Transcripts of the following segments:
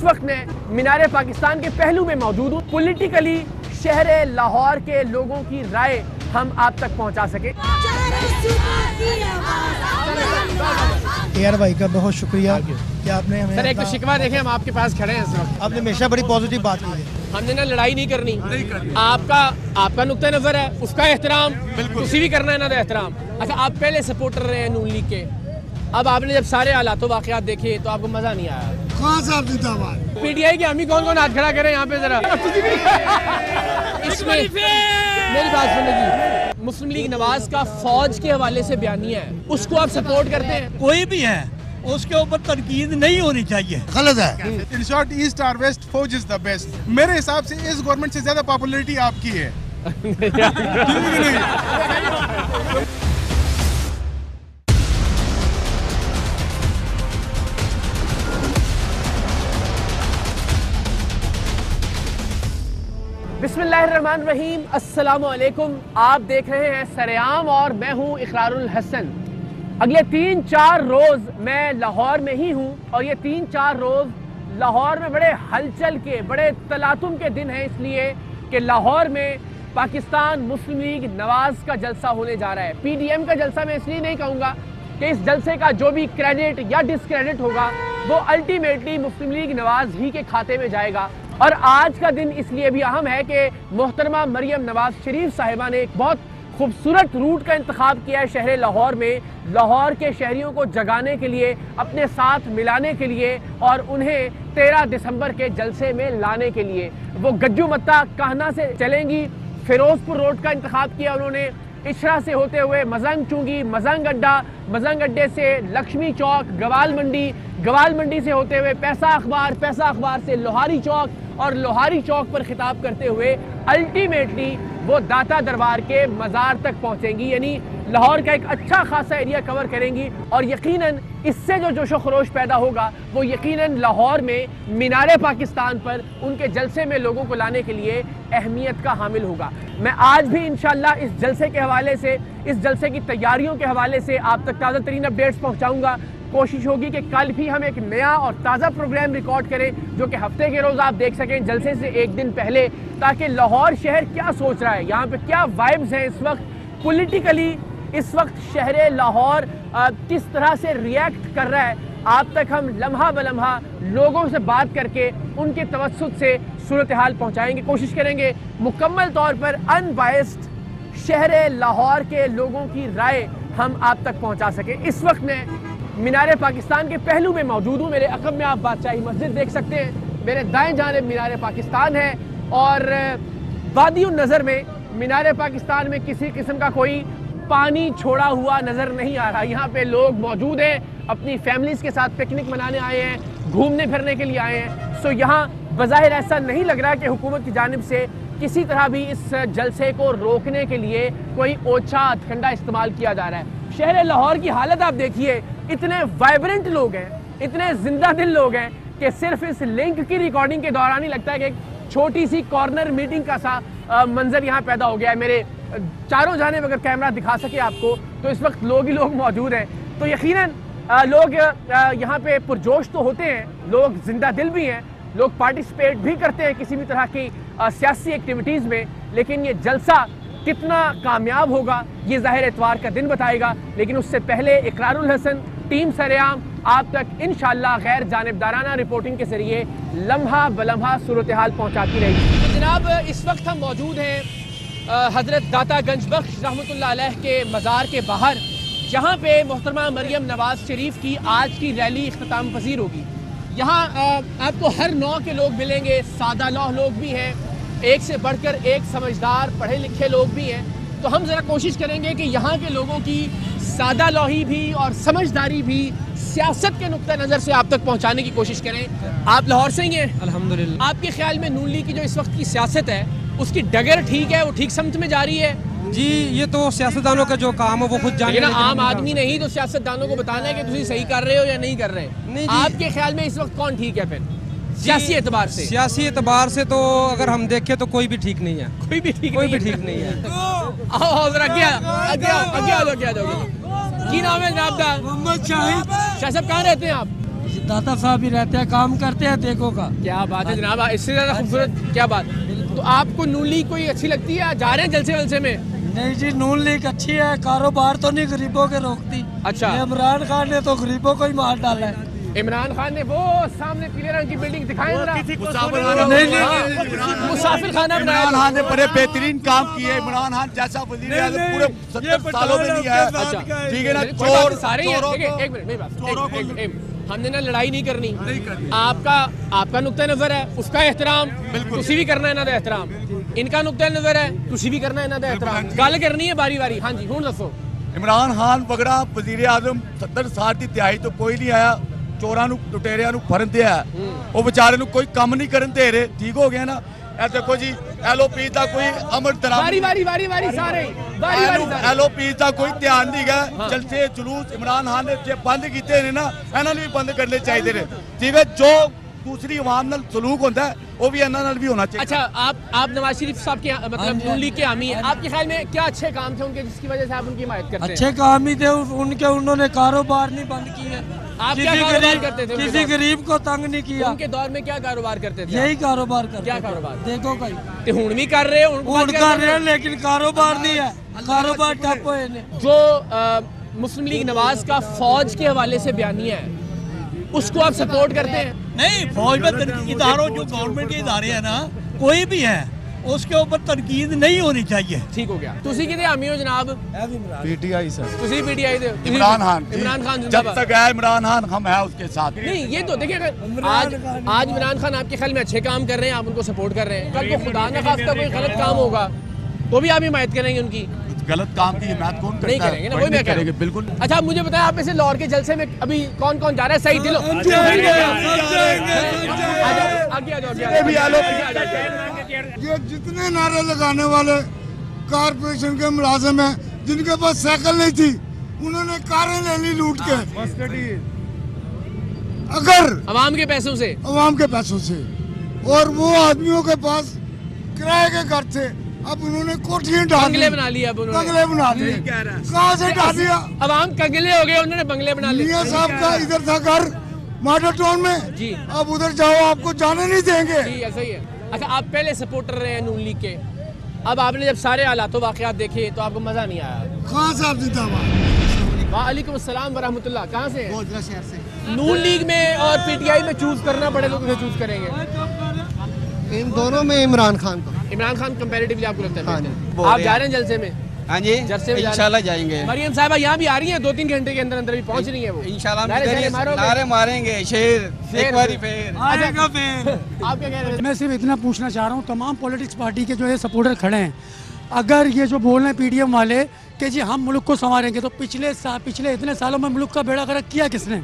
वक्त मैं मीनार पाकिस्तान के पहलू में मौजूद हूँ। पॉलिटिकली शहर लाहौर के लोगों की राय हम आप तक पहुँचा सके। यार भाई का बहुत शुक्रिया कि आपने हमें सर एक तो शिकवा देखें, हम आपके पास खड़े हैं इस वक्त। आपने हमेशा बड़ी पॉजिटिव बात की है। हमने ना लड़ाई नहीं करनी, आपका नुक्ता नजर है उसका एहतराम उसी भी करना है ना एहतराम। अच्छा, आप पहले सपोर्टर रहे हैं नून लीग के, अब आपने जब सारे हालात वाकयात देखे तो आपको मजा नहीं आया? कौन सा जिंदाबाद? पीटीआई के हम ही कौन हाथ खड़ा करें यहाँ पे जरा। इसमें मेरी बात सुनिए, मुस्लिम लीग नवाज का फौज के हवाले से बयानिया है, उसको आप सपोर्ट करते हैं? कोई भी है उसके ऊपर तनकीद नहीं होनी चाहिए, गलत है। इन शॉर्ट ईस्ट और वेस्ट फौज इज द बेस्ट। मेरे हिसाब से इस गवर्नमेंट से ज्यादा पॉपुलैरिटी आपकी है। बिस्मिल्लाहिर्रहमानिर्रहीम, अस्सलामुअलैकुम। आप देख रहे हैं सरेआम और मैं हूं इकरारुल हसन। अगले 3-4 रोज़ मैं लाहौर में ही हूं और ये 3-4 रोज़ लाहौर में बड़े हलचल के, बड़े तलातुम के दिन हैं, इसलिए कि लाहौर में पाकिस्तान मुस्लिम लीग नवाज का जलसा होने जा रहा है। PDM का जलसा मैं इसलिए नहीं कहूँगा कि इस जलसे का जो भी क्रेडिट या डिसक्रेडिट होगा वो अल्टीमेटली मुस्लिम लीग नवाज ही के खाते में जाएगा। और आज का दिन इसलिए भी अहम है कि मोहतरमा मरियम नवाज शरीफ साहिबा ने एक बहुत खूबसूरत रूट का इंतखाब किया है शहर लाहौर में, लाहौर के शहरियों को जगाने के लिए, अपने साथ मिलाने के लिए और उन्हें 13 दिसंबर के जलसे में लाने के लिए। वो गज्जू मत्ता कहना से चलेंगी, फिरोजपुर रोड का इंतखाब किया उन्होंने, इशरा से होते हुए मजंग चुंगी, मजंग अड्डा, मजंग अड्डे से लक्ष्मी चौक, गवाल मंडी, गवाल मंडी से होते हुए पैसा अखबार से लोहारी चौक और लोहारी चौक पर खिताब करते हुए अल्टीमेटली वो दाता दरबार के मज़ार तक पहुंचेंगी। यानी लाहौर का एक अच्छा खासा एरिया कवर करेंगी और यकीनन इससे जो जोशो खरोश पैदा होगा वो यकीनन लाहौर में मीनार पाकिस्तान पर उनके जलसे में लोगों को लाने के लिए अहमियत का हामिल होगा। मैं आज भी इंशाल्लाह इस जलसे के हवाले से, इस जलसे की तैयारियों के हवाले से आप तक ताज़ा तरीन अपडेट्स पहुँचाऊँगा। कोशिश होगी कि कल भी हम एक नया और ताज़ा प्रोग्राम रिकॉर्ड करें जो कि हफ्ते के रोज़ आप देख सकें जलसे से एक दिन पहले, ताकि लाहौर शहर क्या सोच रहा है, यहाँ पे क्या वाइब्स हैं इस वक्त पॉलिटिकली, इस वक्त शहर लाहौर किस तरह से रिएक्ट कर रहा है, आप तक हम लम्हा बलम्हा लोगों से बात करके उनके तवस्सुत से सूरत हाल पहुँचाएँगे। कोशिश करेंगे मुकम्मल तौर पर अनबायस्ड शहर लाहौर के लोगों की राय हम आप तक पहुँचा सकें। इस वक्त मैं मीनार पाकिस्तान के पहलू में मौजूद हूँ। मेरे अक़ब में आप बादशाही मस्जिद देख सकते हैं, मेरे दाएं जानिब मीनार पाकिस्तान है और वादियुन नज़र में मीनार पाकिस्तान में किसी किस्म का कोई पानी छोड़ा हुआ नज़र नहीं आ रहा। यहाँ पे लोग मौजूद हैं, अपनी फैमिलीज़ के साथ पिकनिक मनाने आए हैं, घूमने फिरने के लिए आए हैं। सो यहाँ बज़ाहिर ऐसा नहीं लग रहा कि हुकूमत की जानिब से किसी तरह भी इस जलसे को रोकने के लिए कोई ओछा हथकंडा इस्तेमाल किया जा रहा है। शहर लाहौर की हालत आप देखिए, इतने वाइब्रेंट लोग हैं, इतने जिंदा दिल लोग हैं कि सिर्फ इस लिंक की रिकॉर्डिंग के दौरान ही लगता है कि एक छोटी सी कॉर्नर मीटिंग का सा मंजर यहाँ पैदा हो गया है। मेरे चारों जानिब अगर कैमरा दिखा सके आपको तो इस वक्त लोग ही लोग मौजूद हैं। तो यकीनन लोग यहाँ पे पुरजोश तो होते हैं, लोग जिंदा दिल भी हैं, लोग पार्टिसिपेट भी करते हैं किसी भी तरह की सियासी एक्टिविटीज़ में, लेकिन ये जलसा कितना कामयाब होगा ये ज़ाहिर इतवार का दिन बताएगा। लेकिन उससे पहले इकरारुल हसन, टीम सरेआम आप तक इंशाअल्लाह गैर जानिबदाराना रिपोर्टिंग के जरिए लम्हा बलम्हा सूरत हाल पहुँचाती रहेगी। तो जनाब इस वक्त हम मौजूद हैं हज़रत दाता गंज बख्श रहमतुल्लाह अलैह के मज़ार के बाहर, जहाँ पे मोहतरमा मरियम नवाज शरीफ की आज की रैली इख्तिताम पजीर होगी। यहाँ आपको हर नौ के लोग मिलेंगे, सादा लौह लोग भी हैं, एक से बढ़कर एक समझदार पढ़े लिखे लोग भी हैं। तो हम ज़रा कोशिश करेंगे कि यहाँ के लोगों की सादा लौही भी और समझदारी भी सियासत के नुक्ता नज़र से आप तक पहुँचाने की कोशिश करें। आप लाहौर से ही हैं अल्हम्दुलिल्लाह। आपके ख्याल में नून लीग की जो इस वक्त की सियासत है उसकी डगर ठीक है, वो ठीक समत में जा रही है? जी ये तो सियासतदानों का जो काम है वो खुद जाने। आम आदमी नहीं तो सियासतदानों को बताना है कि तुम सही कर रहे हो या नहीं कर रहे। नहीं आपके ख्याल में इस वक्त कौन ठीक है फिर सियासी एतबार से? सियासी एतबार से तो अगर हम देखें तो कोई भी ठीक नहीं है, कोई भी ठीक नहीं है। आओ जरा आगे आ जाओ। की नाम है जनाब दा? मोहम्मद शाहिद। शाह साहब कहाँ रहते हैं आप? दादा साहब भी रहते हैं, काम करते हैं देखो का। क्या बात है जनाब, इससे ज्यादा खूबसूरत क्या बात। तो आपको नून लीग कोई अच्छी लगती है? जा रहे हैं जलसे वलसे में? नहीं जी, नून लीग अच्छी है, कारोबार तो नहीं गरीबों के रोकती। अच्छा। ये इमरान खान ने तो गरीबों को ही मार डाला है। इमरान खान ने वो सामने पीले रंग की बिल्डिंग दिखाई जरा। मुसाफिर खाना इमरान खान ने बड़े बेहतरीन काम किए। इमरान खान जैसा वजीर आज़म पूरे 70 सालों में नहीं आया। अच्छा ठीक है ना, चोर सारे ही हैं। देखिए एक मिनट मेरी बात, हमने ना लड़ाई नहीं करनी। आपका नुक्ता नजर है, उसका एहतराम तुसी भी करना है ना एहतराम, इनका नुक्ता नजर है तुसी भी करना है ना एहतराम। गल करनी है बारी बारी। हाँ जी, हुण दसो। इमरान खान वगड़ा वजीर आज़म 70 साल की तिहाई तो कोई नहीं आया। चोरां नूं लुटेरियां नूं फरन दिया, वो बेचारे नूं कोई काम नहीं करन दे रहे। ठीक हो गया ना। ए देखो जी, एलओपी का कोई अमर बारी बारी बारी बारी सारे एलओपी का कोई ध्यान नहीं गया। जलसे जुलूस इमरान खान ने बंद किए ने ना, इन्हां नूं भी बंद करने चाहिए ने। ठीक है, जो दूसरी अवाम नाल सलूक होता है वो भी इन्हां नाल भी होना चाहिए। अच्छा, आप नवाज शरीफ साहब के मतलब नून लीग के हामी हैं, आपके ख्याल में क्या अच्छे काम थे उनके जिसकी वजह से आप उनकी हिमायत करते हैं? अच्छे काम ही थे उनके, उन्होंने कारोबार नहीं बंद किए। आप क्या कारोबार करते थे? किसी गरीब को तंग नहीं किया। उनके दौर में क्या कारोबार करते थे? यही कारोबार करते। क्या कारोबार? देखो कहीं ते हुण भी कर रहे हो, कर रहे हैं, लेकिन कारोबार नहीं है, कारोबार ठप हुए ने। जो मुस्लिम लीग नवाज का फौज के हवाले से बयानिया है, उसको आप सपोर्ट करते हैं? नहीं, फौज में इदारों जो गवर्नमेंट के इदारे हैं ना, कोई भी है, उसके ऊपर तनकीद नहीं होनी चाहिए। ठीक हो गया। तुसी किहदे हामी हो जनाब? PTI sir. तुसी पीटीआई दे? इमरान खान। इमरान खान जब जिंदाबाद। तक है इमरान खान हम है उसके साथ। नहीं, ये तो देखिए, अगर आज इमरान खान आपके ख्याल में अच्छे काम कर रहे हैं, आप उनको सपोर्ट कर रहे हैं, कल को खुदा न खास्ता कोई गलत काम होगा तो भी आप हिमायत करेंगे उनकी? गलत काम की हिमायत कौन करता नहीं करेंगे ना, वही मैं कह रहा हूं। बिल्कुल। अच्छा, मुझे बताया आप में से लाहौर के जलसे में अभी कौन कौन जा रहा है? सही दिलो ये जितने नारे लगाने वाले कारपोरेशन के मुलाजिम हैं, जिनके पास साइकिल नहीं थी, उन्होंने कारें ले ली लूट के। अगर अवाम के पैसों से, अवाम के पैसों से, और वो आदमियों के पास किराए के घर थे, अब उन्होंने कोठियां डाल बंगले बना लिया। अब उन्होंने बंगले बना लिए। कहाँ से डाल दिया? अवाम कंगले हो गए, उन्होंने बंगले बना लिए। मियां साहब का इधर था घर मॉडल टाउन में जी। अब उधर जाओ, आपको जाने नहीं देंगे। जी, ऐसा ही है। अच्छा, आप पहले सपोर्टर रहे हैं नून लीग के, अब आपने जब सारे हालात वाकयात देखे तो आपको मजा नहीं आया? खान साहब जिंदाबाद। वालेकुम अस्सलाम व रहमतुल्लाह। कहाँ से हैं? गोजरा शहर से। नून लीग में और पीटीआई में चूज करना पड़े तो किसे चूज करेंगे? इन दोनों में इमरान खान को। इमरान खान कंपैरेटिवली आपको लगता है हाँ बेहतर? आप जा रहे हैं जलसे में? हाँ जी, जलसे में इंशाल्लाह जाएंगे। मरियम साहबा यहाँ भी आ रही हैं, 2-3 घंटे के अंदर अंदर भी पहुँच रही हैं वो। इंशाल्लाह नारे नारे मारेंगे, शेर एक बारी फेर आएगा फिर। आप क्या कह रहे थे? मैं सिर्फ इतना पूछना चाह रहा हूँ, तमाम पॉलिटिक्स पार्टी के जो है सपोर्टर खड़े हैं, अगर ये जो बोल रहे हैं पीडीएम वाले कि जी हम मुल्क को संवारेंगे, तो पिछले इतने सालों में मुल्क का बेड़ा गर्क किया किसने?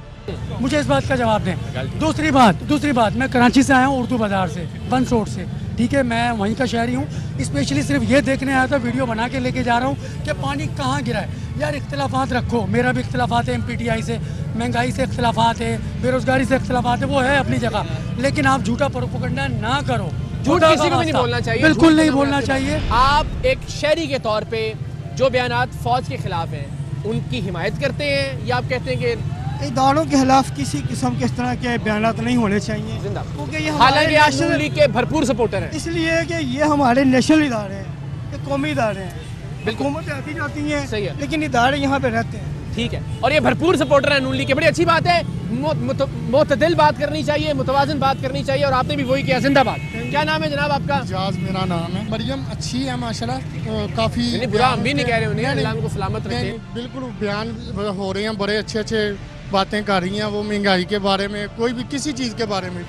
मुझे इस बात का जवाब दें। दूसरी बात, मैं कराची से आया हूँ, उर्दू बाजार से, बंस रोड से। ठीक है, मैं वहीं का शहरी हूँ। स्पेशली सिर्फ ये देखने आया था, वीडियो बना के लेके जा रहा हूँ कि पानी कहाँ गिरा है। यार इख्तिलाफात रखो, मेरा भी इख्तिलाफात है MPTI से, महंगाई से इख्तिलाफात है, बेरोजगारी से इख्तिलाफात है, वो है अपनी जगह, लेकिन आप झूठा प्रोपेगेंडा ना करो। झूठ किसी को भी नहीं बोलना चाहिए, बिल्कुल नहीं बोलना चाहिए। आप एक शहरी के तौर पे जो बयानात फौज के खिलाफ हैं उनकी हिमायत करते हैं या आप कहते हैं कि इदारों के खिलाफ किसी किस्म के इस तरह के बयानात नहीं होने चाहिए? क्योंकि ये हालांकि आज नून लीग के भरपूर सपोर्टर हैं, इसलिए कि ये हमारे नेशनल इदारे हैं, ये कौमी इदारे हैं। हुकूमतें आती जाती हैं, सही है, लेकिन इदारे यहाँ पे रहते हैं। ठीक है, और ये भरपूर सपोर्टर है नून लीग के, बड़ी अच्छी बात है। मुतदिल बात करनी चाहिए, मुतवाज़िन बात करनी चाहिए, और आपने भी वही किया। जिंदाबाद। क्या नाम है जनाब आपका? जाज मेरा नाम है। मरियम अच्छी है माशाल्लाह, काफी बुरा हम भी नहीं कह रहे उन्हें, अल्लाह उनको सलामत रखे। बिल्कुल बयान हो रहे हैं, बड़े अच्छे बातें कर रही हैं वो, महंगाई के बारे में, कोई भी किसी चीज़ के बारे में,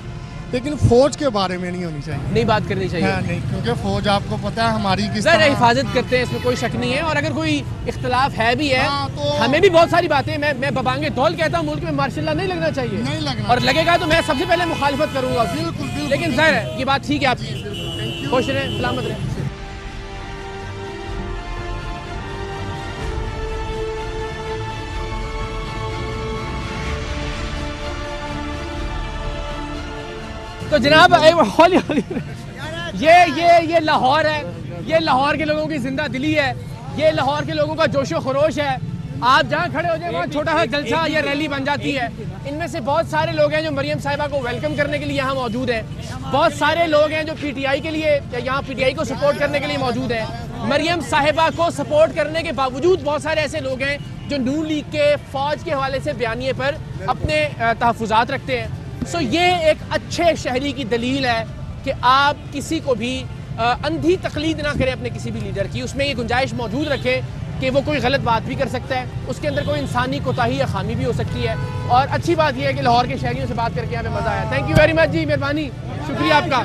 लेकिन फौज के बारे में नहीं होनी चाहिए, नहीं बात करनी चाहिए। नहीं, क्योंकि फौज आपको पता है हमारी किस तरह तरह हिफाजत करते हैं, इसमें कोई शक नहीं है। और अगर कोई इख्तिलाफ है भी है, तो हमें भी बहुत सारी बातें, मैं बबांगे दौल कहता हूँ, मुल्क में मार्शल लॉ नहीं लगना चाहिए, नहीं लगना, और लगेगा तो मैं सबसे पहले मुखालिफत करूंगा। बिल्कुल, लेकिन जाहिर है ये बात ठीक है आपकी। खुश रहें, सलामत रहें। तो जनाब हौली हौली, ये लाहौर है, ये लाहौर के लोगों की जिंदा दिली है, ये लाहौर के लोगों का जोशो खरोश है। आप जहाँ खड़े हो जाए वहाँ छोटा सा जलसा या रैली बन जाती है। इनमें से बहुत सारे लोग हैं जो मरियम साहिबा को वेलकम करने के लिए यहाँ मौजूद हैं। बहुत सारे लोग हैं जो पीटीआई के लिए यहाँ पीटीआई को सपोर्ट करने के लिए मौजूद हैं। मरियम साहिबा को सपोर्ट करने के बावजूद बहुत सारे ऐसे लोग हैं जो नून लीग के फौज के हवाले से बयानिए पर अपने तहफ़्फ़ुज़ात रखते हैं। सो ये एक अच्छे शहरी की दलील है कि आप किसी को भी अंधी तकलीद ना करें अपने किसी भी लीडर की। उसमें ये गुंजाइश मौजूद रखें कि वो कोई गलत बात भी कर सकता है, उसके अंदर कोई इंसानी कोताही या खामी भी हो सकती है। और अच्छी बात यह है कि लाहौर के शहरियों से बात करके यहाँ पे मज़ा आया। थैंक यू वेरी मच जी, मेहरबानी, शुक्रिया आपका।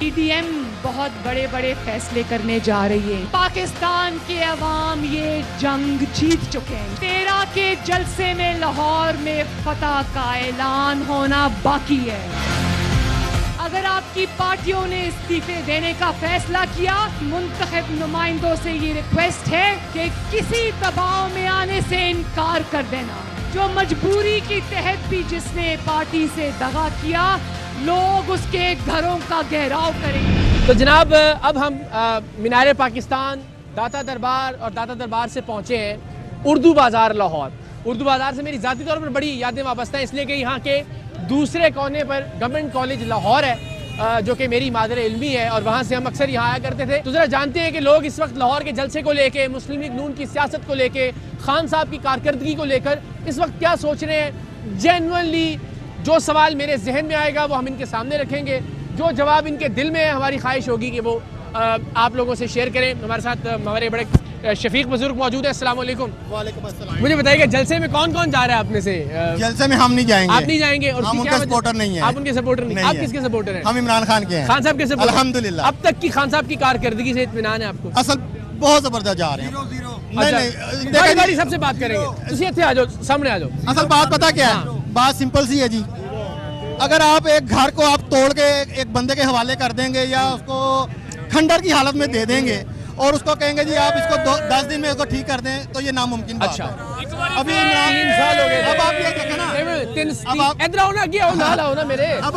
पीडीएम बहुत बड़े बड़े फैसले करने जा रही है। पाकिस्तान के अवाम ये जंग जीत चुके हैं। 13 के जलसे में लाहौर में फतह का ऐलान होना बाकी है। अगर आपकी पार्टियों ने इस्तीफे देने का फैसला किया, मुंतखब नुमाइंदों से ये रिक्वेस्ट है कि किसी दबाव में आने से इनकार कर देना। जो मजबूरी की तहत भी जिसने पार्टी से दगा किया, लोग उसके घरों का घेराव करेंगे। तो जनाब अब हम मीनार पाकिस्तान, दाता दरबार और दाता दरबार से पहुँचे हैं उर्दू बाज़ार लाहौर। उर्दू बाज़ार से मेरी ज़ाती तौर पर बड़ी यादें वाबस्ता हैं, इसलिए कि यहाँ के दूसरे कोने पर गवर्नमेंट कॉलेज लाहौर है जो कि मेरी मादर इल्मी है और वहाँ से हम अक्सर यहाँ आया करते थे। तो ज़रा जानते हैं कि लोग इस वक्त लाहौर के जलसे को लेके, मुस्लिम लीग नून की सियासत को लेके, खान साहब की कारकर्दगी को लेकर इस वक्त क्या सोच रहे हैं। जेन्युइनली जो सवाल मेरे जहन में आएगा वो हम इनके सामने रखेंगे, जो जवाब इनके दिल में है हमारी ख्वाहिश होगी कि वो आप लोगों से शेयर करें। हमारे साथ हमारे बड़े शफीक बुजुर्ग मौजूद है। अस्सलाम वालेकुम। वालेकुम अस्सलाम। मुझे बताइए जलसे में कौन कौन जा रहा है आप में से? जलसे में हम नहीं जाएंगे। आप नहीं जाएंगे? और हम उनके सपोर्टर नहीं है। आप उनके सपोर्टर नहीं, आप किसके सपोर्टर हैं? हम इमरान खान के हैं। खान साहब के सपोर्टर। अल्हम्दुलिल्लाह। अब तक की खान साहब की कारकर्दगी से इत्मीनान है आपको? असल बहुत जबरदस्त जा रहे हैं। नहीं बारी सबसे बात करेंगे। तुसी इत्थे आ जाओ, सामने आ जाओ। असल बात पता क्या है? बात सिंपल सी है जी। अगर आप एक घर को आप तोड़ के एक बंदे के हवाले कर देंगे या उसको खंडर की हालत में दे देंगे और उसको कहेंगे जी आप इसको 10 दिन में इसको ठीक कर दें, तो ये नामुमकिन बात है। अभी 3 साल हो गए। अब आप ये देखें ना, अब आप इधर आओ ना, आगे आओ, ना लाओ ना मेरे। अब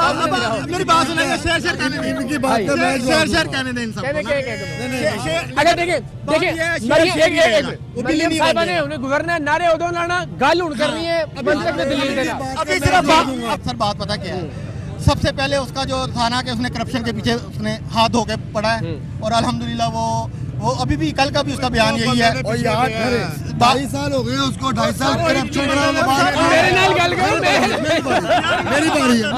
मेरी बात सुनेंगे। शेर कहने दें इनकी बात, शेर कहने दें इन सबको। अगर देखिए मरियम साहिबा ने उन्हें गवर्नर नारे उदो लाना गाल उड़ कर रही है, मंत्री ने दलील देना। अभी सिर्फ सर बात पता क्या है? सबसे पहले उसका जो थाना के उसने करप्शन के पीछे उसने हाथ धो के पड़ा है और अल्हम्दुलिल्लाह वो अभी भी, कल का भी उसका बयान यही है। 2.5 साल हो गए उसको, 2.5 साल करप्शन बना। मेरे नाल गल करो, मेरी बारी है,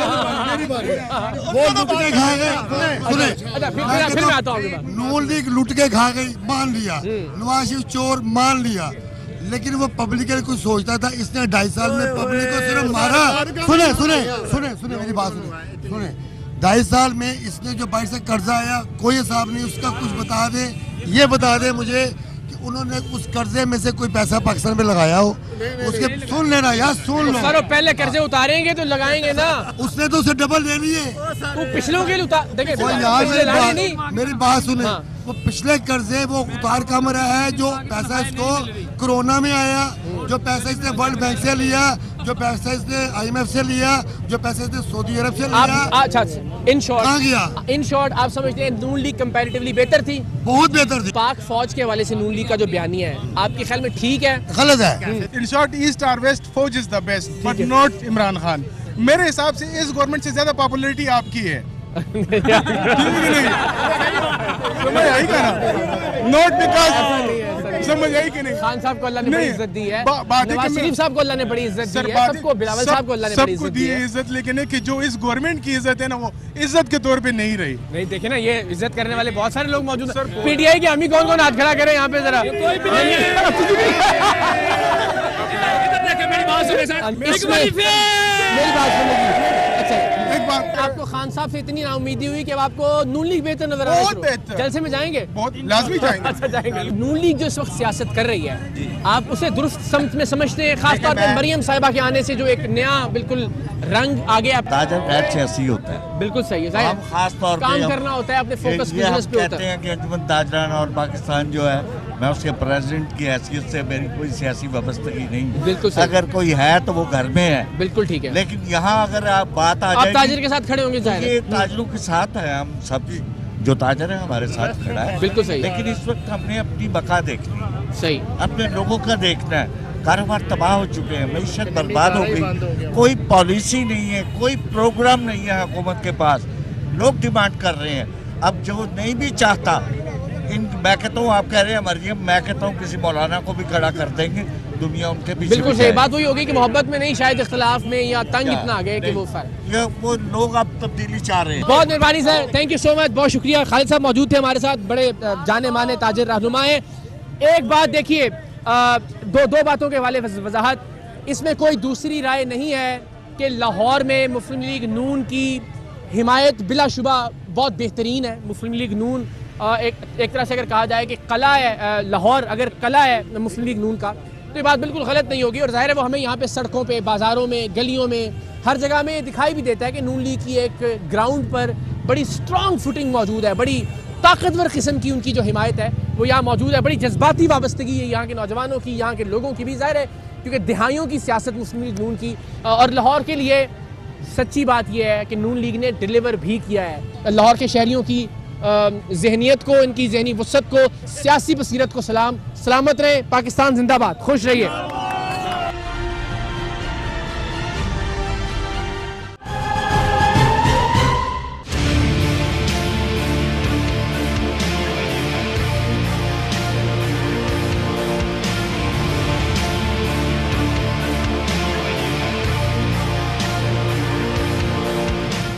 मेरी बारी है। वो लुट के खा गए। सुने, फिर मैं आता हूँ। नून लीग लुट के खा गई, मान लिया। नवाज शरीफ चोर, मान लिया। लेकिन वो पब्लिक के कुछ सोचता था। इसने 2.5 साल में पब्लिक को सिर्फ मारा। सुने सुने सुने सुने मेरी बात सुने सुने 2.5 साल में इसने जो बाहर से कर्जा आया, कोई हिसाब नहीं। उसका कुछ बता दे, ये बता दे मुझे कि उन्होंने उस कर्जे में से कोई पैसा पाकिस्तान में लगाया हो। उसके सुन लेना यार, सुन लो। सर पहले कर्जे उतारेंगे तो लगाएंगे ना। उसने तो उसे डबल देनी है। वो पिछलों के लिए उतार देखिए, मेरी बात सुने। वो पिछले कर्जे वो उतार कम रहा है। जो पैसा इसको कोरोना में आया, जो पैसा इसने वर्ल्ड बैंक से लिया, जो पैसा इसने IMF से लिया, जो पैसा इसने सऊदी अरब से लिया। अच्छा, इन शॉर्ट आप समझते हैं नून लीग कंपैरेटिवली बेहतर थी? बहुत बेहतर थी। पाक फौज के हवाले से नून लीग का जो बयानिया है आपके ख्याल में ठीक है, गलत है? इन शॉर्ट ईस्ट और वेस्ट फौज is the best but not Imran Khan. मेरे हिसाब से इस गवर्नमेंट से ज्यादा पॉपुलैरिटी आपकी है। ठीक है नहीं? समझ आई क्या ना? नॉट बिकॉज समझ आई कि नहीं? खान साहब को अल्लाह ने बड़ी इज्जत दी है, नवाज शरीफ साहब को अल्लाह ने बड़ी इज्जत दी है, सबको बिलावल साहब को अल्लाह ने बड़ी इज्जत दी है। इज्जत, लेकिन है कि जो इस गवर्नमेंट की इज्जत है ना, वो इज्जत के तौर पे नहीं रही। नहीं देखे ना, ये इज्जत करने वाले बहुत सारे लोग मौजूद हैं। पीटीआई के हामी कौन कौन हाथ खड़ा करे यहाँ पे जरा? मेरी बात सुनिए। अच्छा, एक बात, आपको खान साहब से इतनी नाउमीदी हुई कि अब आपको नून लीग बेहतर नजर आ रही है? जलसे में जाएंगे? बहुत लाजमी जाएंगे। अच्छा जाएंगे। नून लीग जो इस वक्त सियासत कर रही है, आप उसे दुरुस्त समझ में समझते हैं? खासतौर पर मरियम साहिबा के आने से जो एक नया बिल्कुल रंग आ गया। ताजर सियासी होता है, बिल्कुल सही है। हम खास तौर पे काम करना होता है, अपने फोकस बिजनेस पे होता है। कहते हैं कि अंजुमन ताजरान और पाकिस्तान जो है, मैं उसके प्रेसिडेंट की हैसियत से मेरी कोई सियासी वाबस्तगी नहीं। बिल्कुल, अगर कोई है तो वो घर में है। बिल्कुल ठीक है। लेकिन यहाँ अगर आप बात आ जाए, ताजिर के साथ खड़े होंगे, ये ताजरों के साथ है हम सब। जो ताजर है हमारे साथ खड़ा है, बिल्कुल सही। लेकिन इस वक्त हमने अपनी बका देखनी है, सही, अपने लोगों का देखना है। कारोबार तबाह हो चुके हैं, मैशत बर्बाद हो गई, कोई पॉलिसी नहीं है, कोई प्रोग्राम नहीं है हुकूमत के पास। लोग डिमांड कर रहे हैं, अब जो नहीं भी चाहता, मैं कहता हूँ, आप कह रहे हैं मरियम, मैं कहता हूँ किसी मौलाना को भी खड़ा कर देंगे, दुनिया उनके पीछे। बिल्कुल सही बात वही होगी कि मोहब्बत में नहीं, शायद इख्तिलाफ में या तंग इतना आ गए कि वो लोग अब तब्दीली चाह रहे हैं। बहुत मेहरबानी sir, thank you so much, बहुत शुक्रिया। खालिद साहब मौजूद थे हमारे साथ, बड़े जाने माने ताजिर रहनुमा हैं। एक बात देखिए, दो बातों के हवाले वजाहत, इसमें कोई दूसरी राय नहीं है कि लाहौर में मुस्लिम लीग नून की हिमायत बिलाशुबा बहुत बेहतरीन है। मुस्लिम लीग नून एक तरह से अगर कहा जाए कि कला है, लाहौर अगर कला है मुस्लिम लीग नून का, तो ये बात बिल्कुल गलत नहीं होगी। और जाहिर है वो हमें यहाँ पे सड़कों पे, बाज़ारों में, गलियों में, हर जगह में दिखाई भी देता है कि नून लीग की एक ग्राउंड पर बड़ी स्ट्रॉन्ग फुटिंग मौजूद है, बड़ी ताकतवर किस्म की उनकी जो हिमायत है वो यहाँ मौजूद है। बड़ी जज्बाती वाबस्तगी है यहाँ के नौजवानों की, यहाँ के लोगों की भी, जाहिर है क्योंकि दिहाइयों की सियासत मुस्लिम लीग नून की। और लाहौर के लिए सच्ची बात यह है कि नून लीग ने डिलीवर भी किया है। लाहौर के शहरियों की जहनीत को, इनकी जहनी वसत को, सियासी बसीरत को सलाम। सलामत रहे, पाकिस्तान जिंदाबाद, खुश रहिए।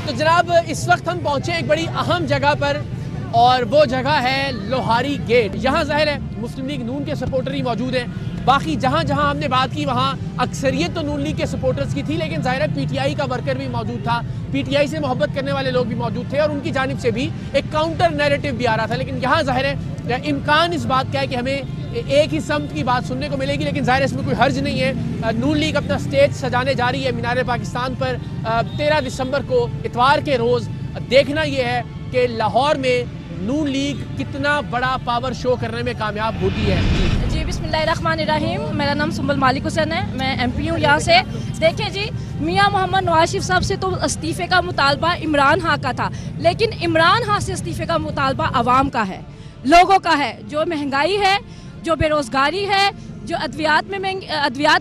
तो जनाब, इस वक्त हम पहुंचे एक बड़ी अहम जगह पर, और वो जगह है लोहारी गेट। यहाँ जाहिर है मुस्लिम लीग नून के सपोर्टर ही मौजूद हैं। बाकी जहाँ जहाँ हमने बात की वहाँ अक्सरियत तो नून लीग के सपोर्टर्स की थी, लेकिन जाहिर है पीटीआई का वर्कर भी मौजूद था, पीटीआई से मोहब्बत करने वाले लोग भी मौजूद थे, और उनकी जानिब से भी एक काउंटर नैरेटिव भी आ रहा था। लेकिन यहाँ जाहिर है इम्कान इस बात का है कि हमें एक ही समत की बात सुनने को मिलेगी, लेकिन जाहिर है इसमें कोई हर्ज नहीं है। नून लीग अपना स्टेज सजाने जा रही है मीनार पाकिस्तान पर 13 दिसंबर को, इतवार के रोज़। देखना यह है कि लाहौर में नून लीग कितना बड़ा पावर शो करने में कामयाब होती है। जी बिस्मिल्लाहिर्रहमानिर्रहीम, मेरा नाम सुंबल मालिक हुसैन है, मैं एमपी हूँ यहाँ से। देखिए जी, मियाँ मोहम्मद नवाज शरीफ साहब से तो इस्तीफ़े का मुतालबा इमरान खान का था, लेकिन इमरान खान से इस्तीफ़े का मुतालबा आवाम का है, लोगों का है। जो महंगाई है, जो बेरोज़गारी है, जो अद्वियात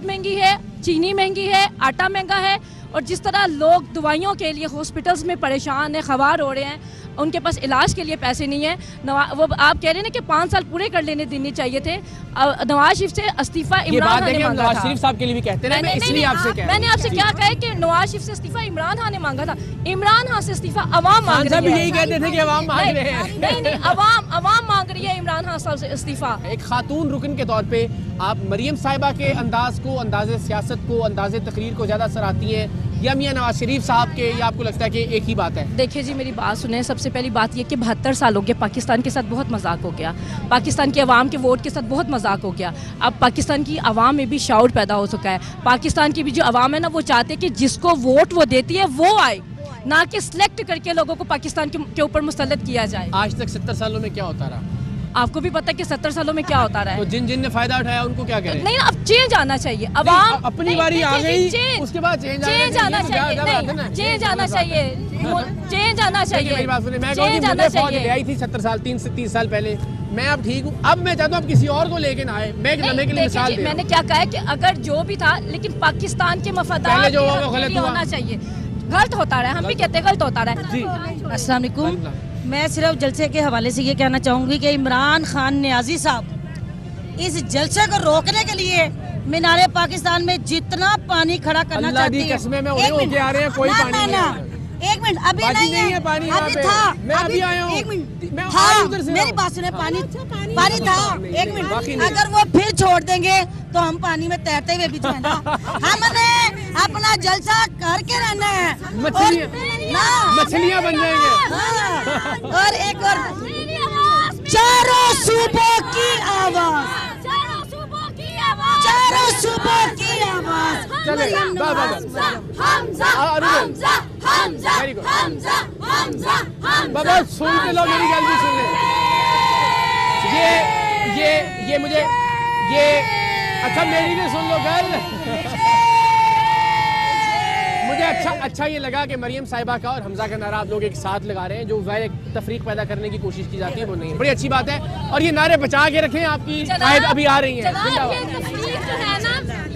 महंगी है, चीनी महंगी है, आटा महंगा है, और जिस तरह लोग दवाइयों के लिए हॉस्पिटल्स में परेशान हैं, ख़वार हो रहे हैं, उनके पास इलाज के लिए पैसे नहीं है। वो आप कह रहे हैं ना कि 5 साल पूरे कर लेने देने चाहिए थे। नवाज शरीफ से इस्तीफा इमरान खान ने मांगा था। नवाज शरीफ साहब के लिए भी कहते हैं, इसलिए आपसे कह रहा हूं। मैंने आपसे क्या कहा कि नवाज शरीफ से इस्तीफा इमरान खान ने मांगा था, इमरान खान से इस्तीफा अवाम मांग रही है। यही कहते थे कि अवाम मांग रहे हैं। नहीं, अवाम मांग रही है इमरान खान साहब से इस्तीफा। एक खातून रुकन के तौर पे आप मरियम साहिबा के अंदाज को, अंदाज़े सियासत को, अंदाज़े तकरीर को ज़्यादा सराहती हैं या मियां नवाज शरीफ साहब के, या आपको लगता है कि एक ही बात है? देखिए जी, मेरी बात सुने। सबसे पहली बात ये कि 72 साल हो गए, पाकिस्तान के साथ बहुत मजाक हो गया, पाकिस्तान के अवाम के वोट के साथ बहुत मजाक हो गया। अब पाकिस्तान की अवाम में भी शाउर पैदा हो चुका है। पाकिस्तान की भी जो अवाम है ना, वो चाहते हैं कि जिसको वोट वो देती है वो आए, ना कि सिलेक्ट करके लोगों को पाकिस्तान के ऊपर मुसल्लत किया जाए। आज तक 70 सालों में क्या होता रहा? आपको भी पता है कि 70 सालों में क्या होता रहा है। तो जिन ने फायदा उठाया उनको क्या करें? नहीं, अब चेंज आना चाहिए। अवाम अपनी बारी आ गई, उसके बाद चेंज आना चाहिए। चेंज आना चाहिए, चेंज आना चाहिए। मेरी बात सुनिए, मैं कहूँ मुझे फौज ले आई थी 70 साल 30 साल पहले, मैं अब ठीक हूँ। अब मैं चाहता हूँ किसी और को लेके आए। मैं एक लम्हे के लिए मिसाल दे। मैंने क्या कहा है कि अगर जो भी था, लेकिन पाकिस्तान के मफादात जो होना चाहिए। गलत होता रहा है, हम भी कहते हैं गलत होता रहा है। अस्सलाम वालेकुम। मैं सिर्फ जलसे के हवाले से ये कहना चाहूँगी कि इमरान खान नियाजी साहब इस जलसे को रोकने के लिए मीनारे पाकिस्तान में जितना पानी खड़ा करना चाहती है, एक मिनट, अभी नहीं है पानी, अभी था, मैं अभी आया हूं। एक मिनट था, मेरी बात सुने, पानी था। एक मिनट, अगर वो फिर छोड़ देंगे तो हम पानी में तैरते हुए भी जाएंगे। हमने अपना जलसा करके रहना है, मछलियाँ बन जाएंगे। और एक और, चारों सूबों की आवाज, चारों सूबों की आवाज। बाबा सुनते लो, मेरी गल भी सुन ले। ये मुझे अच्छा, मेरी भी सुन लो गल। मुझे अच्छा ये लगा कि मरियम साहिबा का और हमजा का नारा आप लोग एक साथ लगा रहे हैं। जो वह तफरीक पैदा करने की कोशिश की जाती है वो नहीं है, बड़ी अच्छी बात है। और ये नारे बचा के रखें, आपकी कायद अभी आ रही है।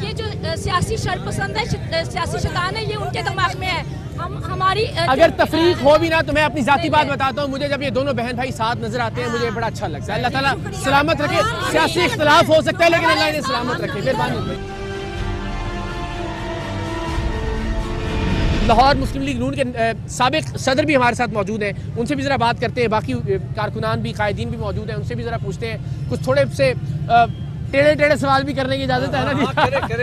ये जो सियासी शरपसंद है, सियासी शैतान है, ये उनके दिमाग में है। हमारी अगर तफरीक हो भी ना तो मैं अपनी जाती बात बताता हूँ, मुझे जब ये दोनों बहन भाई साथ नजर आते हैं मुझे बड़ा अच्छा लगता है। अल्लाह ताला सलामत रखे। सियासी इख्तिलाफ हो सकता है लेकिन अल्लाह इन्हें सलामत रखे। मेहरबानी। लाहौर मुस्लिम लीग नून के साबिक सदर भी हमारे साथ मौजूद हैं, उनसे भी ज़रा बात करते हैं। बाकी कारकुनान भी, कायदीन भी मौजूद हैं, उनसे भी ज़रा पूछते हैं। कुछ थोड़े से टेढ़े सवाल भी करने की इजाज़त है ना जी?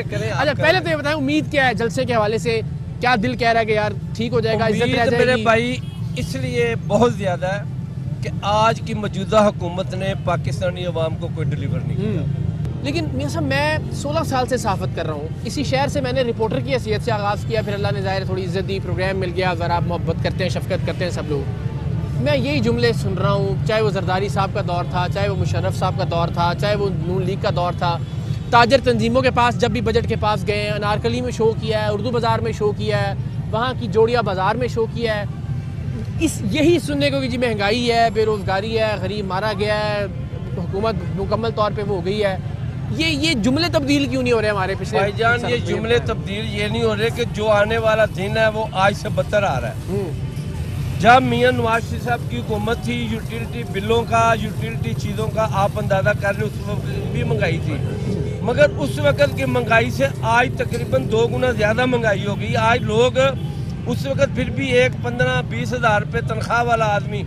करे। अच्छा, पहले तो ये बताएं, उम्मीद क्या है जलसे के हवाले से? क्या दिल कह रहा है कि यार ठीक हो जाएगा, इज्जत रह जाएगी? मेरे भाई इसलिए बहुत ज़्यादा है कि आज की मौजूदा हुकूमत ने पाकिस्तानी अवाम को कोई डिलीवर नहीं किया। लेकिन मियां साहब, मैं 16 साल से सहाफ़त कर रहा हूँ। इसी शहर से मैंने रिपोर्टर की हैसियत से आगाज़ किया, फिर अल्लाह ने ज़ाहिर थोड़ी इज्जत दी, प्रोग्राम मिल गया, ज़रा आप मोहब्बत करते हैं, शफ़क़त करते हैं सब लोग। मैं यही जुमले सुन रहा हूँ, चाहे वो जरदारी साहब का दौर था, चाहे वो मुशर्रफ साहब का दौर था, चाहे वो नून लीग का दौर था। ताजर तंजीमों के पास जब भी बजट के पास गए हैं, अनारकली में शो किया है, उर्दू बाज़ार में शो किया है, वहाँ की जोड़िया बाज़ार में शो किया है। यही सुनने को कि जी महंगाई है, बेरोज़गारी है, गरीब मारा गया है, हुकूमत मुकम्मल तौर पर वो हो गई है। ये जुमले तब्दील क्यों नहीं हो रहे हमारे पिछले? भाईजान, ये जुमले तब्दील ये नहीं हो रहे कि जो आने वाला दिन है वो आज से बदतर आ रहा है। जब मियां नवाज शरीफ साहब की हुकूमत थी, यूटिलिटी बिलों का, यूटिलिटी चीज़ों का आप अंदाज़ा कर रहे, उस वक्त भी महंगाई थी, मगर उस वक्त की महंगाई से आज तकरीबन 2 गुना ज़्यादा महंगाई हो गई। आज लोग उस वक्त फिर भी 15-20 हज़ार रुपये तनख्वाह वाला आदमी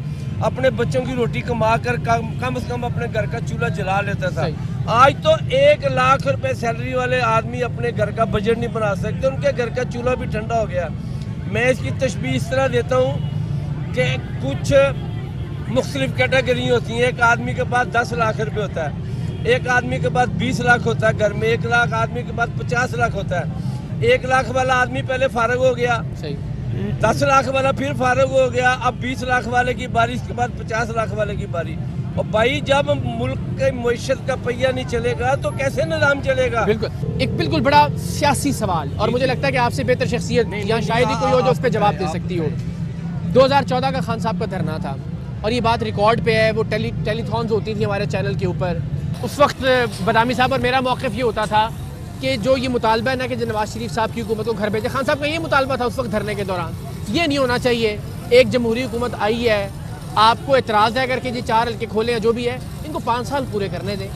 अपने बच्चों की रोटी कमा कर कम से कम अपने घर का चूल्हा जला लेता था। आज तो 1 लाख रुपए सैलरी वाले आदमी अपने घर का बजट नहीं बना सकते, उनके घर का चूल्हा भी ठंडा हो गया। मैं इसकी तशबीह इस तरह देता हूँ कि कुछ मुख्तलिफ कैटेगरी होती हैं। एक आदमी के पास 10 लाख रुपए होता है, एक आदमी के पास 20 लाख होता है, घर में 1 लाख आदमी के पास 50 लाख होता है। 1 लाख वाला आदमी पहले फारग हो गया, 10 लाख वाला फिर फारग हो गया, अब 20 लाख वाले की बारी, इसके बाद 50 लाख वाले की बारी। और भाई जब मुल्क के मईशत का पहिया नहीं चलेगा तो कैसे निज़ाम चलेगा? बिल्कुल, एक बिल्कुल बड़ा सियासी सवाल, और मुझे लगता है कि आपसे बेहतर शख्सियत यहाँ शायद ही कोई हो जो उस पर जवाब दे सकती हो। 2014 का खान साहब का धरना था और ये बात रिकॉर्ड पे है, वो टेलीथॉन्स होती थी हमारे चैनल के ऊपर। उस वक्त बदामी साहब और मेरा मौक़िफ़ ये होता था कि जो ये मुतालबा है ना कि नवाज शरीफ साहब की हुकूमत को घर भेजे, खान साहब का ये मुतालबा था उस वक्त धरने के दौरान। ये नहीं होना चाहिए। एक जमहूरी हुकूमत आई है, आपको एतराज़ है करके जी 4 हल्के खोले हैं जो भी है, इनको 5 साल पूरे करने दें।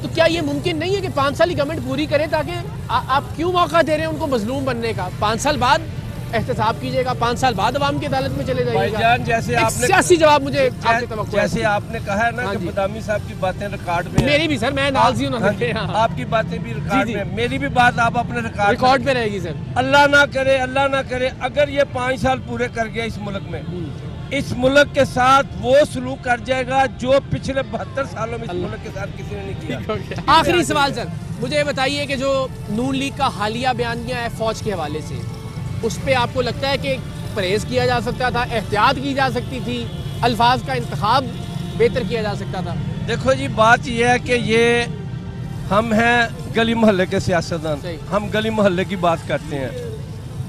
तो क्या ये मुमकिन नहीं है कि 5 साल की गवर्नमेंट पूरी करे, ताकि आप क्यों मौका दे रहे हैं उनको मजलूम बनने का? 5 साल बाद एहतसाब कीजिएगा, 5 साल बाद अवाम की अदालत में चले जाइएगा। जैसे आपने सियासी जवाब मुझे जैसे आपने कहा है ना कि बदामी साहब की बातें रिकॉर्ड में, मेरी भी सर, मैं नाज़ी हूं ना, आपकी बातें भी रिकॉर्ड में, मेरी भी बात आप अपने रिकॉर्ड पे रहेगी सर। अल्लाह ना करे अगर ये 5 साल पूरे कर गया इस मुल्क में, इस मुल्क के साथ वो सलूक कर जाएगा जो पिछले 72 सालों में इस मुल्क के साथ किसी ने नहीं किया। आखिरी सवाल सर, मुझे बताइए कि जो नून लीग का हालिया बयानिया है फौज के हवाले से, उस पर आपको लगता है कि परहेज किया जा सकता था, एहतियात की जा सकती थी, अल्फाज का इंतखाब बेहतर किया जा सकता था? देखो जी, बात यह है कि ये हम हैं गली मोहल्ले के सियासतदान, हम गली मोहल्ले की बात करते हैं।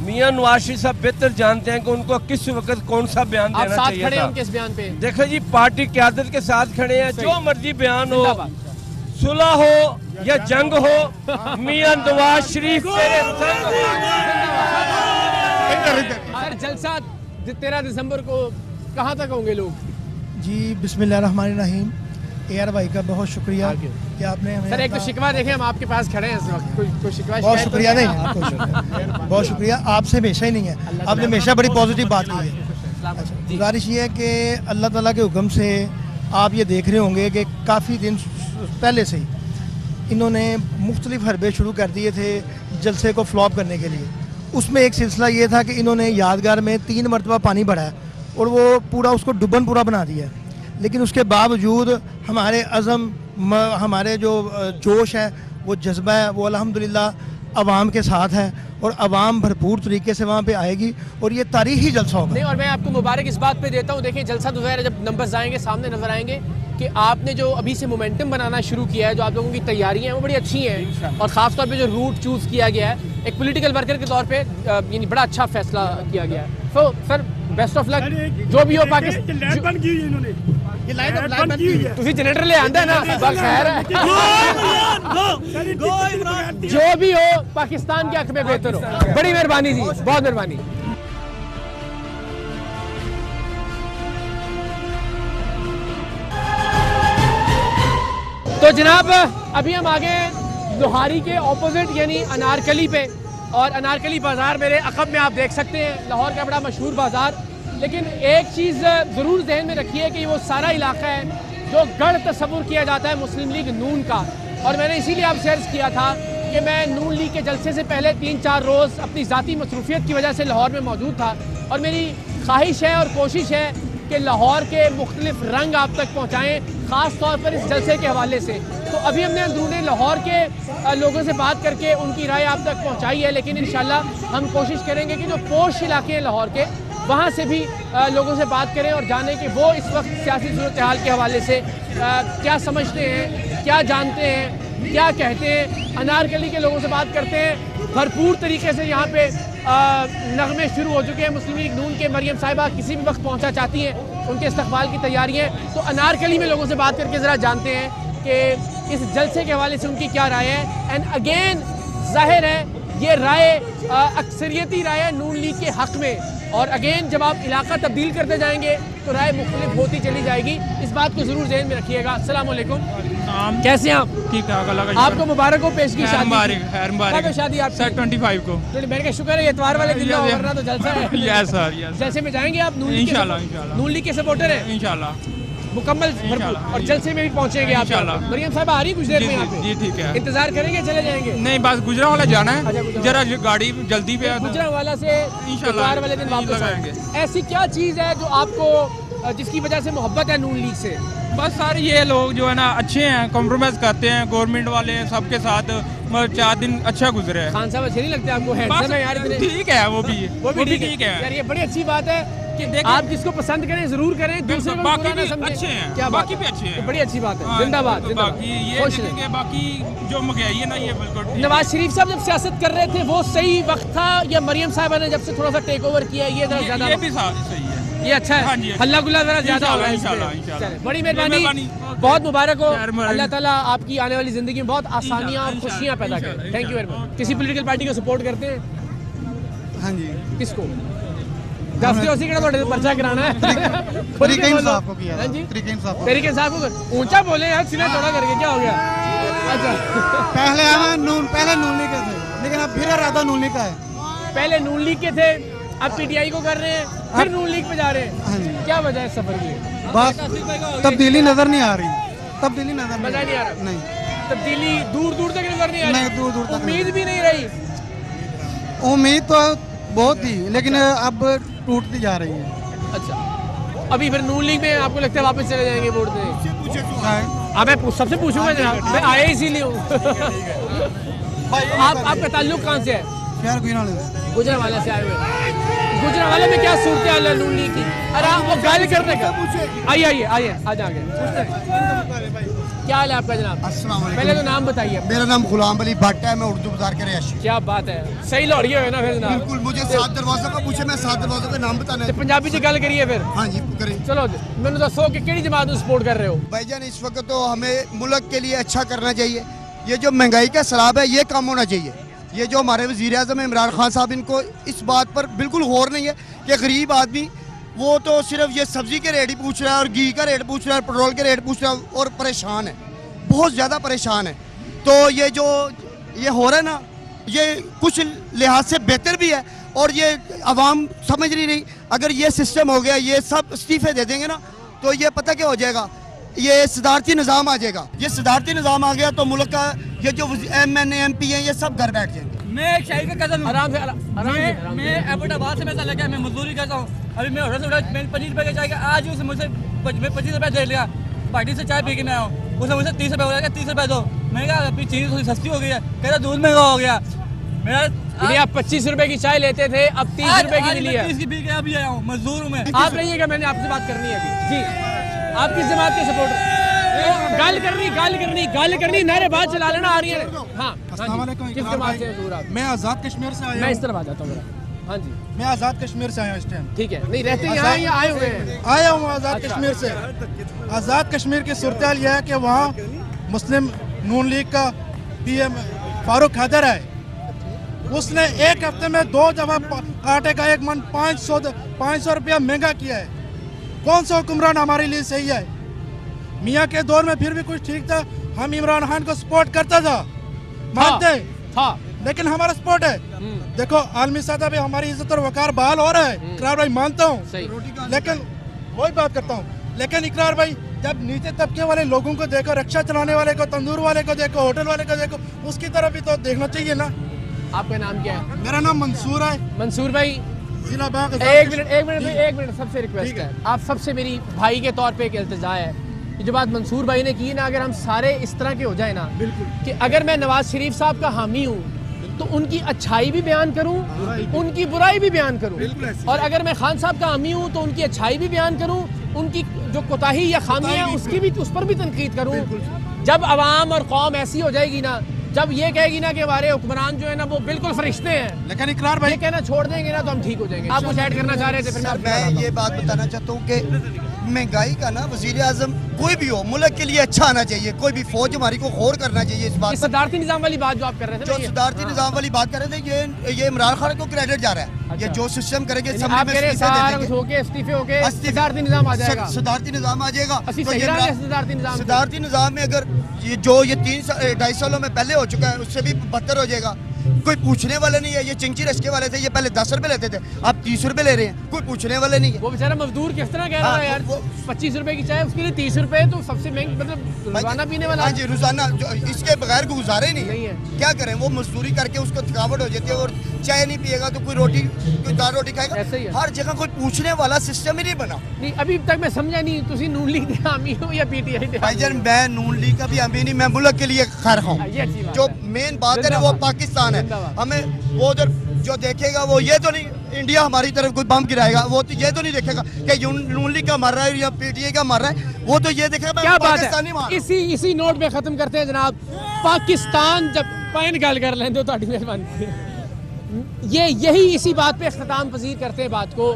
मियां नवाज शरीफ साहब बेहतर जानते हैं कि उनको किस वक्त कौन सा बयान देना चाहिए था। खड़े हैं उनके इस बयान पे? देखो जी, पार्टी क़यादत के साथ खड़े हैं, जो मर्जी बयान हो, सुलह हो या जंग हो, मियां नवाज शरीफ सर जलसा 13 दिसंबर को कहाँ तक होंगे लोग? जी बिस्मिल्लाहिर्रहमानिर्रहीम। AR भाई का बहुत शुक्रिया कि आपने हमें सर एक तो शिकवा देखें, हम आपके पास खड़े हैं इस वक्त, कोई शिकवा? बहुत शुक्रिया। नहीं, बहुत शुक्रिया, आपसे हमेशा ही नहीं है, आपने हमेशा बड़ी पॉजिटिव बात की है। गुजारिश ये है कि अल्लाह ताला के हुक्म से आप ये देख रहे होंगे कि काफ़ी दिन पहले से ही इन्होंने मुख्तलिफ हरबे शुरू कर दिए थे जलसे को फ्लॉप करने के लिए। उसमें एक सिलसिला ये था कि इन्होंने यादगार में 3 मरतबा पानी बढ़ाया और वो पूरा उसको डुबन पूरा बना दिया है। लेकिन उसके बावजूद हमारे अज़म, हमारे जो जोश है, वो जज्बा है, वो अल्हम्दुलिल्लाह अवाम के साथ है और अवाम भरपूर तरीके से वहाँ पे आएगी और ये तारीखी जलसा होगा। नहीं, और मैं आपको मुबारक इस बात पे देता हूँ। देखिए जलसा दोपहर जब नंबर्स आएंगे सामने नजर आएंगे कि आपने जो अभी से मोमेंटम बनाना शुरू किया है, जो आप लोगों की तैयारियां हैं वो बड़ी अच्छी हैं और ख़ास तौर पे जो रूट चूज़ किया गया है एक पॉलिटिकल वर्कर के तौर पे यानी बड़ा अच्छा फैसला किया गया है। तो सर बेस्ट ऑफ लक, जो भी हो पाकिस्तान जनरेटर ले आंदा है ना, खैर है जो भी हो पाकिस्तान के हक में बेहतर हो। बड़ी मेहरबानी जी, बहुत मेहरबानी। तो जनाब अभी हम आगे लोहारी के ऑपोजिट यानी अनारकली पे, और अनारकली बाज़ार मेरे अक़ब में आप देख सकते हैं, लाहौर का बड़ा मशहूर बाज़ार। लेकिन एक चीज़ ज़रूर जहन में रखिए कि वो सारा इलाका है जो गढ़ तस्वुर किया जाता है मुस्लिम लीग नून का, और मैंने इसीलिए आपसे अर्ज़ किया था कि मैं नून लीग के जलसे से पहले 3-4 रोज़ अपनी ज़ाती मसरूफियत की वजह से लाहौर में मौजूद था, और मेरी ख्वाहिश है और कोशिश है कि लाहौर के मुख्तलिफ रंग आप तक पहुँचाएँ, ख़ास तौर पर इस जलसे के हवाले से। तो अभी हमने अंदरूनी लाहौर के लोगों से बात करके उनकी राय आप तक पहुँचाई है, लेकिन इंशाल्लाह हम कोशिश करेंगे कि जो पोश इलाके हैं लाहौर के, वहाँ से भी लोगों से बात करें और जानें कि वो इस वक्त सियासी सूरत हाल के हवाले से क्या समझते हैं, क्या जानते हैं, क्या कहते हैं। अनारकली के लोगों से बात करते हैं। भरपूर तरीके से यहाँ पे नगमे शुरू हो चुके हैं। मुस्लिम लीग नून के मरियम साहिबा किसी भी वक्त पहुँचना चाहती हैं, उनके इस्तकबाल की तैयारी है। तो अनारकली में लोगों से बात करके ज़रा जानते हैं कि इस जलसे के हवाले से उनकी क्या राय है। एंड अगेन जाहिर है ये राय अक्सरियती राय है नून लीग के हक़ में, और अगेन जब आप इलाका तब्दील करते जाएंगे तो राय मुख्तलिफ होती चली जाएगी। इस बात को ज़रूर ज़हन में रखिएगा। अस्सलाम वालेकुम, कैसे हैं आप? ठीक ठाक, आपको मुबारक हो पेश की शादी। मुबारक कब शादी आपकी? 25 को। मेरे का शुक्र है इतवार वाले दिन वरना तो जलसा है। यस सर, जलसे में जाएंगे आप? इंशाल्लाह नून लीग के सपोर्टर हैं इंशाल्लाह, मुकम्मल भरपूर, और जलसे में भी पहुंचेंगे आप इंशाल्लाह। मरियम साहब आ रही कुछ देर में यहाँ पे? जी ठीक है। इंतजार करेंगे, चले जाएंगे? नहीं, बस गुजरांवाला जाना है, जरा गाड़ी जल्दी पे है। गुजरांवाला से इतवार वाले दिन वापस आएंगे। ऐसी क्या चीज़ है जो आपको जिसकी वजह से मोहब्बत है नून लीग से? बस सारे ये लोग जो है ना अच्छे हैं, कॉम्प्रोमाइज़ करते हैं गवर्नमेंट वाले सबके साथ। 4 दिन अच्छा गुजरे है। खान साहब अच्छे नहीं लगते आपको? हैंडसम है यार, ठीक है वो भी ठीक है यार, ये बड़ी अच्छी बात है कि आप जिसको पसंद करें जरूर करें, दूसरे को बाकी ना समझें। अच्छे हैं, क्या बाकी भी अच्छे हैं, बड़ी अच्छी बात है। जिंदाबाद। बाकी ये देखेंगे, बाकी जो महंगाई है ना ये बिल्कुल। नवाज शरीफ साहब जब सियासत कर रहे थे वो सही वक्त था, या मरियम साहब ने जब से थोड़ा सा टेक ओवर किया ये ज्यादा? ये भी सही है, ये अच्छा है। हल्ला गुल्ला जरा ज्यादा होगा इंशाल्लाह। बड़ी मेहरबानी, बहुत मुबारक हो। अल्लाह ताला आपकी आने वाली जिंदगी में बहुत आसानियाँ और खुशियाँ पैदा करें। Thank you very much. किसी पॉलिटिकल पार्टी को सपोर्ट करते हैं? हाँ जी। किसको? पर्चा कराना है? तरीके इंसाफ को किया। तरीके इंसाफ को ऊंचा बोले यार, सीना चौड़ा करके। क्या हो गया? अच्छा, पहले नून लीग के थे, लेकिन अब फिर इरादा नून लीग का है। पहले नून लीग के थे, अब पीटीआई को कर रहे हैं, फिर नून लीग पे जा रहे हैं। क्या वजह है सफर की? बस तब्दीली नजर नहीं आ रही। तब्दीली नजर नहीं आ रहा। नहीं, तब्दीली दूर दूर तक नजर नहीं आ रही। दूर दूर तक उम्मीद भी नहीं रही। उम्मीद तो बहुत थी, लेकिन अब टूटती जा रही है। अच्छा, अभी फिर नून लीग में आपको लगता है वापस चले जाएंगे वोट देने? मैं सबसे पूछूंगा जनाब, मैं आया इसीलिए हूँ। आपका ताल्लुक कहाँ से है? गुजरांवाला से आए हुए। गुजरांवाला में क्या सूरत हाल है नून लीग की? अरे आप गाली करने का। आइए आज आगे। क्या हाल है आपका जनाब? अस्सलाम वालेकुम। पहले तो नाम बताइए। मेरा नाम गुलाम अली भट्ट है, मैं उर्दू बाजार के रिहायशी। क्या बात है, सही लौड़ी है ना फिर जनाब? बिल्कुल। मुझे 7 दरवाज़ों का पूछे, मैं 7 दरवाज़ों का नाम बताना है। पंजाबी से गल करिए फिर। हाँ जी करें। चलो मैंने दसो कि केड़ी जमात को सपोर्ट कर रहे हो? भाईजान इस वक्त तो हमें मुल्क के लिए अच्छा करना चाहिए। ये जो महंगाई का सैलाब है ये कम होना चाहिए। ये जो हमारे वज़ीर आज़म इमरान खान साहब, इनको इस बात पर बिल्कुल गौर नहीं है कि गरीब आदमी वो तो सिर्फ ये सब्जी के रेट ही पूछ रहा है और घी का रेट पूछ रहा है, पेट्रोल के रेट पूछ रहा है, और परेशान है, बहुत ज़्यादा परेशान है। तो ये जो ये हो रहा है ना, ये कुछ लिहाज से बेहतर भी है, और ये आवाम समझ नहीं रही। अगर ये सिस्टम हो गया, ये सब इस्तीफे दे देंगे ना, तो ये पता क्या हो जाएगा, ये सदारती निज़ाम आ जाएगा। ये सदारती निज़ाम आ गया तो मुल्क का ये जो MNA MP हैं ये सब घर बैठ जाएंगे। मैं एक शाही का कदम आराम से मैं एबटाबाद से मैं लगा, मैं मजदूरी करता हूँ। अभी मैं मैंने 25 रुपये का चाय आज उसने मुझसे 25 रुपये दे लिया। पार्टी से चाय पी के मैं आऊँ, उसने मुझसे 30 रुपये हो गया, 30 रुपये दो। मैंने कहा अभी चीज़ थोड़ी सस्ती हो गई है, कहता दूध महंगा हो गया। मेरा आप 25 रुपए की चाय लेते थे, अब 30 रुपए की मिली है। 30 की पी के अभी आया हूँ, मजदूर हूँ मैं। आप रहिएगा, मैंने आपसे बात करनी है अभी। जी, आप किस जमात के सपोर्टर? गाल करनी नारेबाज चला लेना आ रही है। हाँ, किस जमात से हजूर आप? मैं आज़ाद कश्मीर से आया मैं इस तरफ आ जाता हूँ। हाँ जी, मैं आज़ाद कश्मीर से आया हूँ इस टाइम। ठीक है, नहीं रहते यहाँ या आए हुए हैं? आया हूँ आज़ाद कश्मीर से। आज़ाद कश्मीर की सूरत हाल यह है कि वहाँ मुस्लिम नून लीग का PM फारूक हैदर है, उसने एक हफ्ते में 2 दफा आटे का एक मन 500 रुपया महंगा किया है। कौन सा हुक्मरान हमारे लिए सही है? मियाँ के दौर में फिर भी कुछ ठीक था, हम इमरान खान को सपोर्ट करता था, मानते था, लेकिन हमारा सपोर्ट है। देखो आलमी सतह पे हमारी इज्जत और वकार बहाल हो रहा है, इकरार भाई मानता हूँ, लेकिन वही बात करता हूँ। लेकिन इकरार भाई जब नीचे तबके वाले लोगों को देखो, रिक्शा चलाने वाले को, तंदूर वाले को देखो, होटल वाले को देखो, उसकी तरफ भी तो देखना चाहिए ना। आपका नाम क्या है? मेरा नाम मंसूर है। मंसूर भाई, जिला बाग। एक मिनट सबसे रिक्वेस्ट है, आप सबसे मेरी भाई के तौर पे एक इल्तिजा है, जो बात मंसूर भाई ने की ना, अगर हम सारे इस तरह के हो जाए ना, बिल्कुल, कि अगर मैं नवाज शरीफ साहब का हामी हूँ तो उनकी अच्छाई भी बयान करूँ, उनकी बुराई भी बयान करूँ, और अगर मैं खान साहब का हामी हूँ तो उनकी अच्छाई भी बयान करूँ, उनकी जो कोताही या खामी है उसकी भी, उस पर भी तनकीद करूँ। जब आवाम और कौम ऐसी हो जाएगी ना, जब ये कहेगी ना कि हमारे हुक्मरान जो है ना वो बिल्कुल फरिश्ते हैं, लेकिन इकरार भाई ये कहना छोड़ देंगे ना तो हम ठीक हो जाएंगे। आप कुछ ऐड करना चाह रहे थे? फिर मैं ये बात बताना चाहता हूँ कि महंगाई का ना वज़ीर आज़म कोई भी हो मुल्क के लिए अच्छा आना चाहिए, कोई भी फौज हमारी को गौर करना चाहिए इस बात। सदारती निज़ाम वाली बात जो आप कर रहे थे, जो सदारती निज़ाम वाली बात कर रहे थे, ये इमरान खान को क्रेडिट जा रहा है। अच्छा। ये जो सिस्टम करेंगे इस्तीफे होके सदारती निज़ाम आ जाएगा, सदारती निज़ाम आ जाएगा। सदारती निज़ाम में अगर ये 2-2.5 सालों में पहले हो चुका है, उससे भी बदतर हो जाएगा। कोई पूछने वाले नहीं है। ये चिंची रश्के वाले थे, ये पहले 10 रुपए लेते थे, अब 30 रुपए ले रहे हैं, कोई पूछने वाले नहीं है। वो बेचारा मजदूर किस तरह कह रहा है यार, 25 रुपए की चाय उसके लिए 30 रुपए तो सबसे महंगी, मतलब रोजाना पीने वाला। हाँ जी, रोजाना, इसके बगैर गुजारे नहीं है। क्या करें, वो मजदूरी करके उसको थकावट हो जाती है, और चाय नहीं पिएगा तो कोई दाल रोटी खाएगा। हर जगह कोई पूछने वाला सिस्टम ही नहीं बना। नहीं, अभी तक मैं समझा नहीं, तुसी नून लीग के हामी हो या PTI? भाईजान मैं नून लीग का भी हामी नहीं, मैं मुल्क के लिए खैर हूँ। जो मेन बात है वो पाकिस्तान है। हमें वो उधर जो देखेगा वो ये तो नहीं इंडिया हमारी तरफ कोई बम गिराएगा, वो तो ये तो नहीं देखेगा कि नून लीग का मार रहा है या PTI का मार रहा है, वो तो ये देखेगा क्या बात है। इसी नोट पे खत्म करते हैं जनाब। पाकिस्तान जब पैन गल कर लें तो ताड़ी मेहरबानी, यही इसी बात पे अख्ताम पजीर करते हैं बात को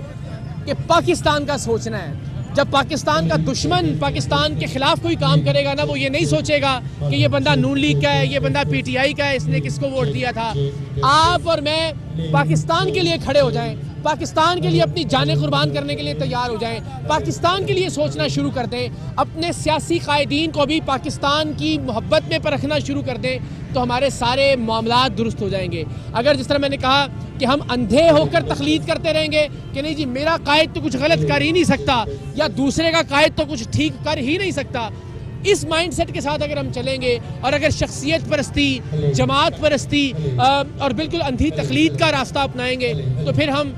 कि पाकिस्तान का सोचना है। जब पाकिस्तान का दुश्मन पाकिस्तान के खिलाफ कोई काम करेगा ना, वो ये नहीं सोचेगा कि ये बंदा नून लीग का है, ये बंदा PTI का है, इसने किसको वोट दिया था। आप और मैं पाकिस्तान के लिए खड़े हो जाएं, पाकिस्तान के लिए अपनी जानें कुर्बान करने के लिए तैयार हो जाएं, पाकिस्तान के लिए सोचना शुरू कर दें, अपने सियासी कायदीन को भी पाकिस्तान की मोहब्बत में परखना शुरू कर दें, तो हमारे सारे मामलात दुरुस्त हो जाएंगे। अगर जिस तरह मैंने कहा कि हम अंधे होकर तकलीद करते रहेंगे कि नहीं जी मेरा कायद तो कुछ गलत कर ही नहीं सकता, या दूसरे का कायद तो कुछ ठीक कर ही नहीं सकता, इस माइंडसेट के साथ अगर हम चलेंगे और अगर शख्सियत परस्ती, जमात परस्ती और बिल्कुल अंधी तकलीद का रास्ता अपनाएंगे तो फिर हम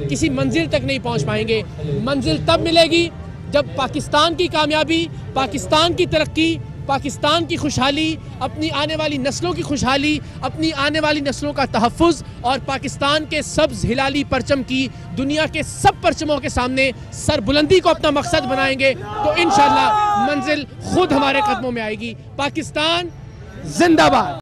किसी मंजिल तक नहीं पहुंच पाएंगे। मंजिल तब मिलेगी जब पाकिस्तान की कामयाबी, पाकिस्तान की तरक्की, पाकिस्तान की खुशहाली, अपनी आने वाली नस्लों की खुशहाली, अपनी आने वाली नस्लों का तहफ़्फ़ुज़ और पाकिस्तान के सब्ज़ हिलाली परचम की दुनिया के सब परचमों के सामने सरबुलंदी को अपना मकसद बनाएंगे तो इंशाअल्लाह मंजिल खुद हमारे कदमों में आएगी। पाकिस्तान जिंदाबाद।